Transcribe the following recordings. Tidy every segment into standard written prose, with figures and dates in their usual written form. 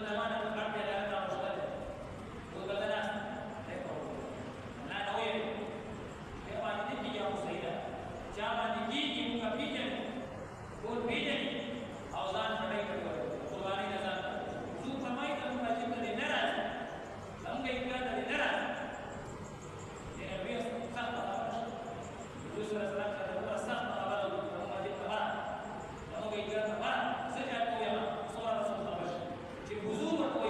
زمان القرن لا يقرأ مشغلة وقال ناس لا نوير كما نتيجة يا مسيدة جامع نتيجة مكبيجة قول بيجني أوزان فريق قرباني نزال زو كماي كم كجيب تدي نراز لم كيكا تدي نراز النبي صلى الله عليه وسلم يوسف عليه السلام kata sah mahabar kamu wajib kabar kamu kaitan kabar sejak kau yang soal Rasulullah jadi huzur kau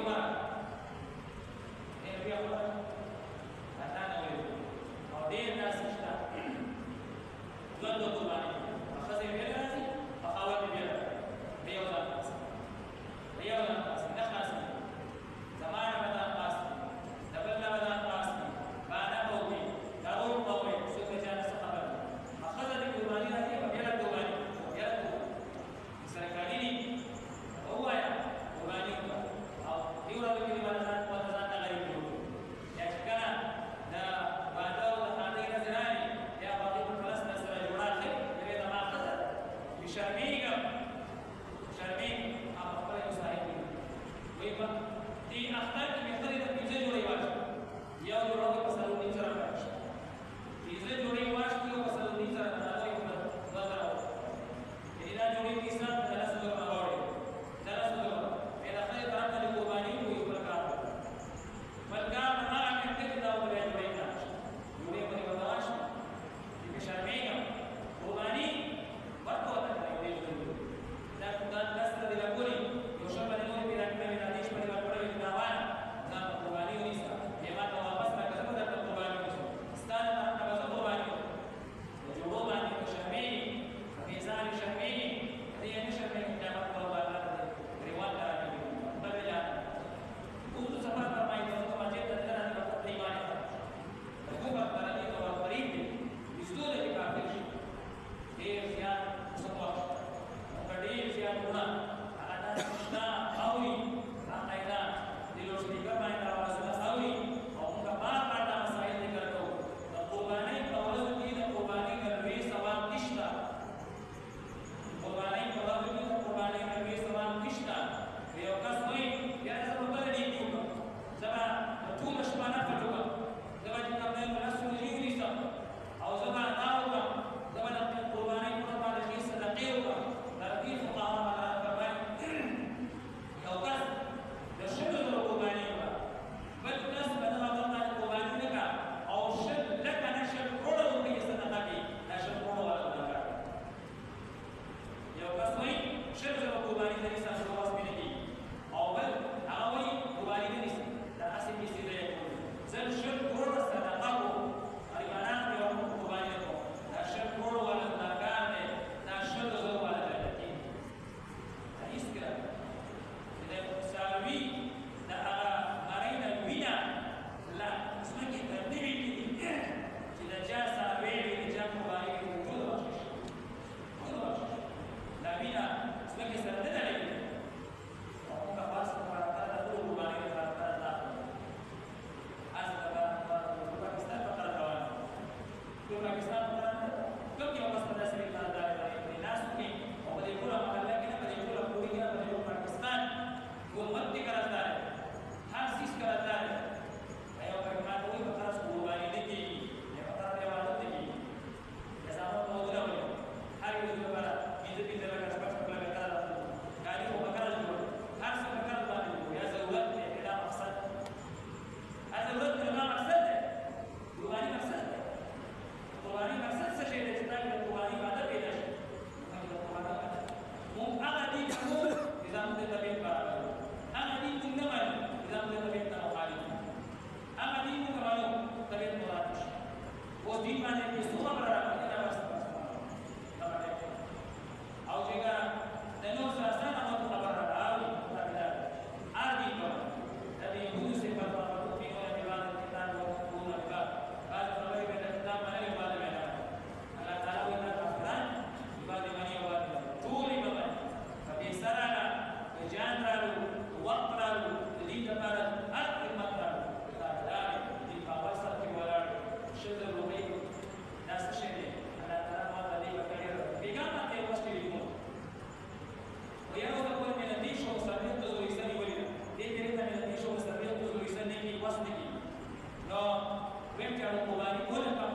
او قرباني کوله کا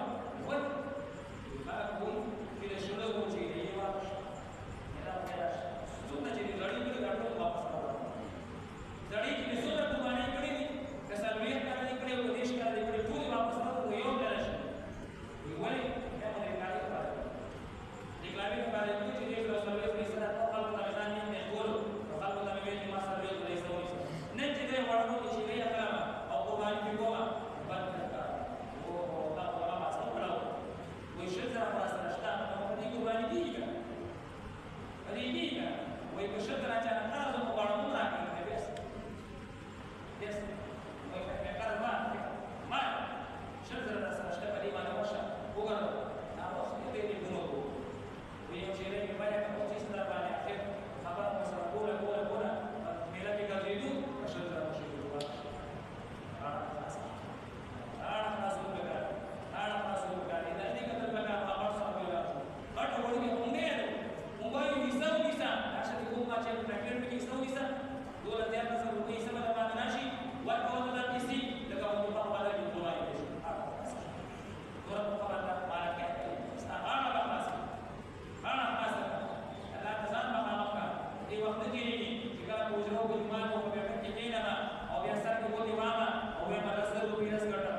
وای هغه کوم چې له شنو کوچې دی واپس نه راځي څنګه چې لړۍ کړي راټول واپس راوړل لړۍ چې څومره قرباني کړې دي کسالویت کړي کړي او دیش کړي کړي ټول واپس راوړل یو ډول شي وای دا مې کاری کړی دیګلاري کړی چې دې رسول الله صلی الله علیه وسلم په ځان یې مشغول او خلکو ته ویلي ما سره یو ځای سوي نه چې دې ورغلو چې دې کړه او قرباني کوه باندې کړه او دا هغه ما څه کړو وای شته را سره شته نو دې قرباني کیږي دې کیږي وای په شته راځه نه راځو په باندې راځي بس وای په کار ما شته را سره شته په دې باندې وشه وګورئ دا اوس دې دې ګورو ویو چې له باندې په څه ستاره باندې اخر خبر مسله کوله مېلا کې ګرځېدو په شل سره شي دا دې کتل بګا خبر سره ویلا اټ وړي مونږه موبایل ویسا راشه دې کومه چې پریکټ کې ویسا دوله دې تاسو روپې سم د باندې نشي ورکو د پیسي لکه په په باندې کې دوه یې شي دوه په باندې باندې کې استعاره خلاص انا خلاص الله تزان ما مکه دې وخت کې چې کله پوجرو په جمعه او په کې نه او بیا سره کې وځي وامه او بیا مرسته دوی رس کړه